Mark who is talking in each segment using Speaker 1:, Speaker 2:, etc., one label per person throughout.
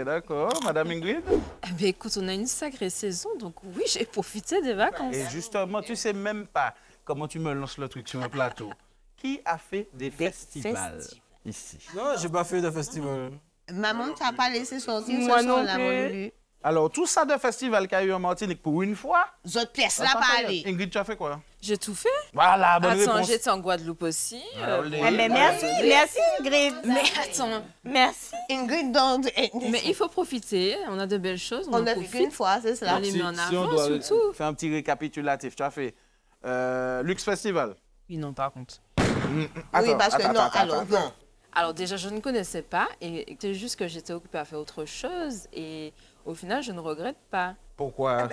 Speaker 1: d'accord. Madame Ingrid?
Speaker 2: Eh bien, écoute, on a une sacrée saison, donc oui, j'ai profité des vacances.
Speaker 1: Et justement, tu sais même pas comment tu me lances le truc sur un plateau. Qui a fait des festivals ici?
Speaker 3: Non, j'ai pas fait de festival.
Speaker 4: Maman t'a pas laissé sortir
Speaker 5: Moi
Speaker 4: ce
Speaker 5: non
Speaker 4: soir-là, mon Lulu.
Speaker 1: Alors, tout ça de festival qu'il y a eu en Martinique pour une fois.
Speaker 4: Autres pièces là, pas aller.
Speaker 1: Ingrid, tu as fait quoi?
Speaker 2: J'ai tout fait.
Speaker 1: Voilà, bonne
Speaker 2: Attends,
Speaker 1: réponse.
Speaker 2: j'étais en Guadeloupe aussi.
Speaker 5: Eh ben, merci Ingrid.
Speaker 2: Mais attends,
Speaker 5: Merci.
Speaker 4: Ingrid, donc,
Speaker 2: mais il faut profiter. On a de belles choses, on
Speaker 4: on
Speaker 2: en
Speaker 4: a vu
Speaker 2: profite.
Speaker 4: qu'une fois, c'est
Speaker 2: On
Speaker 4: cela.
Speaker 2: les met en
Speaker 1: Si on
Speaker 2: avant,
Speaker 1: doit
Speaker 2: surtout.
Speaker 1: faire un petit récapitulatif, tu as fait Lux Festival.
Speaker 2: Oui, non, par contre.
Speaker 4: Oui, parce que non, alors, non.
Speaker 2: Alors déjà, je ne connaissais pas et c'est juste que j'étais occupée à faire autre chose et au final, je ne regrette pas.
Speaker 1: Pourquoi?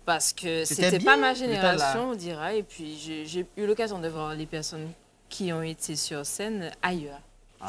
Speaker 2: Parce que
Speaker 1: C'était
Speaker 2: c'était
Speaker 1: bien,
Speaker 2: pas ma
Speaker 1: t'étais là.
Speaker 2: génération, on dira, et puis j'ai eu l'occasion de voir les personnes qui ont été sur scène ailleurs.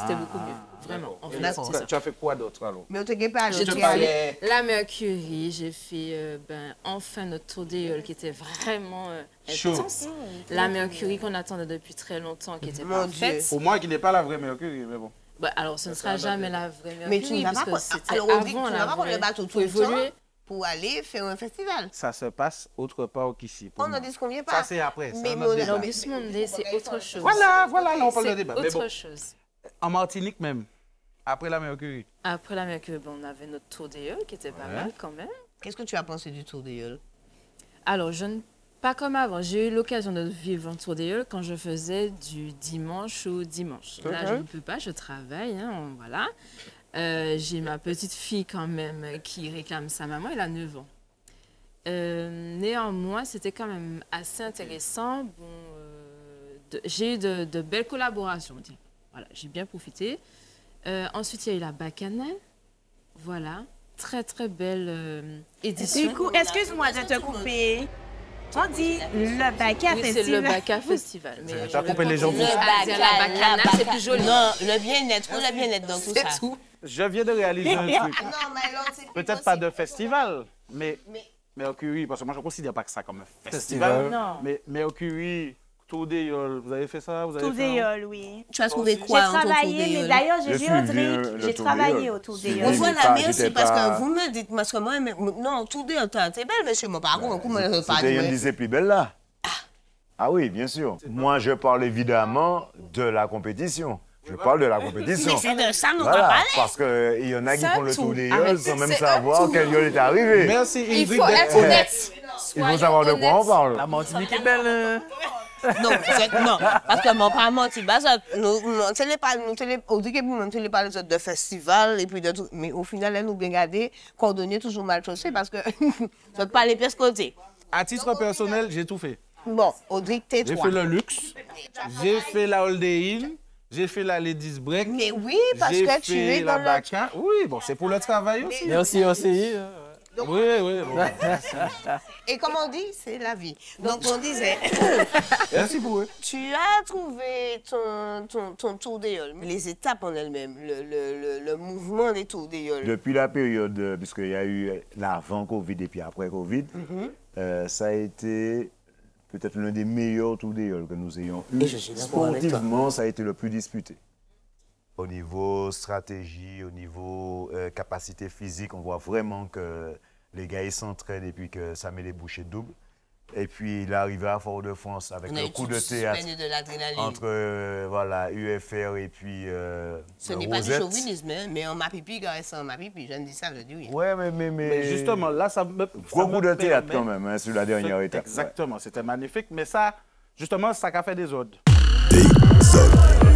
Speaker 2: C'était beaucoup mieux, vraiment. En fait,
Speaker 4: D'accord.
Speaker 2: c'est ça.
Speaker 1: Tu as fait quoi d'autre alors?
Speaker 4: Mais on te guette pas à
Speaker 2: J'ai
Speaker 4: l'autre.
Speaker 2: tout fait. La Mercury, j'ai fait enfin notre tour d'éole qui était vraiment
Speaker 1: Chaud.
Speaker 2: intense. La Mercury qu'on attendait depuis très longtemps, qui était
Speaker 4: Mon
Speaker 2: parfaite.
Speaker 1: Pour moi, qui n'est pas la vraie Mercury, mais bon.
Speaker 2: Bah, alors, ce ne sera jamais la vraie Mercury,
Speaker 4: Mais tu n'as
Speaker 2: parce
Speaker 4: pas
Speaker 2: que c'était
Speaker 4: alors, on dit que
Speaker 2: avant
Speaker 4: tu
Speaker 2: la
Speaker 4: n'as pas prendre
Speaker 2: vraie.
Speaker 4: le bateau tout
Speaker 2: Faut
Speaker 4: le temps
Speaker 2: évoluer.
Speaker 4: pour aller faire un festival.
Speaker 1: Ça se passe autre part qu'ici. pour
Speaker 4: On
Speaker 1: moi.
Speaker 4: n'en disconvient pas.
Speaker 1: Ça, c'est après.
Speaker 4: Mais
Speaker 1: c'est un
Speaker 4: on
Speaker 1: autre
Speaker 4: est-
Speaker 1: débat.
Speaker 2: Non, mais ce monde, c'est autre chose.
Speaker 1: Voilà, là, on parle de
Speaker 2: C'est
Speaker 1: débat. Mais
Speaker 2: autre
Speaker 1: bon,
Speaker 2: chose.
Speaker 1: en Martinique même, après la Mercury.
Speaker 2: Après la Mercury, bon, on avait notre tour d'éole qui était pas mal quand même.
Speaker 4: Qu'est-ce que tu as pensé du tour d'éole?
Speaker 2: Alors, pas comme avant. J'ai eu l'occasion de vivre un tour d'éole quand je faisais du dimanche au dimanche. Là, je ne peux pas, je travaille, hein, voilà. J'ai ma petite fille quand même qui réclame sa maman, elle a 9 ans. Néanmoins, c'était quand même assez intéressant. Bon, j'ai eu de belles collaborations. Tiens. Voilà, j'ai bien profité. Ensuite, il y a eu la Bacchanale. Voilà, très très belle édition.
Speaker 5: Du coup, excuse-moi de te couper. On dit le Baca
Speaker 2: Oui, c'est le
Speaker 5: Festival.
Speaker 2: Baca Festival. Mais
Speaker 1: T'as
Speaker 2: je vais
Speaker 1: coupé les gens
Speaker 2: continuer
Speaker 1: pour-
Speaker 2: à dire la Bacchanale, c'est plus joli.
Speaker 4: Non, le bien-être dans tout ça.
Speaker 2: C'est tout.
Speaker 1: Je viens de réaliser un truc.
Speaker 4: Non, mais alors, c'est
Speaker 1: Peut-être pas de festival, mais Mercury, parce que moi je ne considère pas que ça comme un festival.
Speaker 5: Non.
Speaker 1: Mais Mercury, Tour d'éole, vous avez fait ça? Vous avez
Speaker 5: Tour
Speaker 1: fait un-
Speaker 5: d'éole, oui.
Speaker 4: Tu as trouvé
Speaker 5: J'ai
Speaker 4: quoi en ton tour
Speaker 5: travaillé, mais
Speaker 4: d'éole?
Speaker 5: d'ailleurs,
Speaker 6: Je
Speaker 5: j'ai vu
Speaker 6: suis
Speaker 5: Audrey,
Speaker 6: venu
Speaker 5: j'ai
Speaker 6: le tour
Speaker 5: travaillé
Speaker 6: d'éole.
Speaker 5: au Tour
Speaker 6: Si,
Speaker 5: d'éole.
Speaker 6: mais
Speaker 4: Voilà,
Speaker 6: pas-
Speaker 4: merci,
Speaker 6: j'étais
Speaker 4: parce
Speaker 6: pas-
Speaker 4: que vous me dites, parce que moi, non, tour d'éole, t'es belle, monsieur, mon parcours, comment je pas
Speaker 6: C'était une des plus belles là. Ah oui, bien sûr. Moi, je parle évidemment de la compétition. Je parle de la compétition.
Speaker 4: Mais c'est de ça, nous, on va
Speaker 6: Voilà,
Speaker 4: parler.
Speaker 6: parce qu'il y en a qui
Speaker 2: C'est
Speaker 6: font le
Speaker 2: tout.
Speaker 6: tour des
Speaker 2: Arrête,
Speaker 6: yoles sans même
Speaker 2: c'est
Speaker 6: savoir
Speaker 2: un tout.
Speaker 6: quel yole est arrivé.
Speaker 1: Merci
Speaker 2: Il
Speaker 1: Ingrid
Speaker 2: faut
Speaker 1: d'être
Speaker 2: être honnête.
Speaker 6: Il faut savoir de quoi on parle.
Speaker 3: La Martinique est belle. Hein?
Speaker 4: Non, non, parce que mon père m'a dit, nous télé on dit que nous télé parler de festival et puis de tout, mais au final, elle nous bien gardé, coordonné toujours mal chaussé parce que ça pas les pièces côté.
Speaker 1: À titre personnel, j'ai tout fait.
Speaker 4: Bon, Audrey,
Speaker 1: J'ai
Speaker 4: tais-toi.
Speaker 1: fait le luxe, j'ai fait la Holiday Inn, j'ai fait la Ladies Break,
Speaker 4: Mais oui, parce
Speaker 1: j'ai
Speaker 4: que tu es
Speaker 1: fait la
Speaker 4: dans le...
Speaker 1: Baca. Oui, bon, c'est pour le travail aussi.
Speaker 3: Merci aussi.
Speaker 1: Oui, oui. Bon.
Speaker 4: Et comme on dit, c'est la vie. Donc on disait,
Speaker 1: Merci pour eux.
Speaker 4: tu as trouvé ton tour d'éole, les étapes en elles-mêmes, le mouvement des tours d'éole.
Speaker 6: Depuis la période, puisqu'il y a eu l'avant-Covid et puis après Covid, ça a été peut-être l'un des meilleurs tours d'éole que nous ayons eu.
Speaker 4: Et je suis d'accord avec toi.
Speaker 6: Sportivement, ça a été le plus disputé. Au niveau stratégie, au niveau capacité physique, on voit vraiment que les gars ils s'entraident et puis que ça met les bouchées doubles. Et puis l'arrivée à Fort-de-France avec
Speaker 4: On a
Speaker 6: le
Speaker 4: eu
Speaker 6: coup de
Speaker 4: tous
Speaker 6: théâtre
Speaker 4: suspendu de l'adrénaline.
Speaker 6: entre voilà, UFR et puis
Speaker 4: Ce n'est pas du
Speaker 6: Rosette.
Speaker 4: chauvinisme, hein, mais on m'a pipi, caresse en ma pipi. Je ne dis ça, je dis oui.
Speaker 6: Ouais,
Speaker 1: Mais justement, là, ça me.
Speaker 6: Gros coup de théâtre quand même, hein, sur la dernière étape.
Speaker 1: Exactement, c'était magnifique. Mais ça, justement, ça a fait des ordres.
Speaker 7: Des ordres.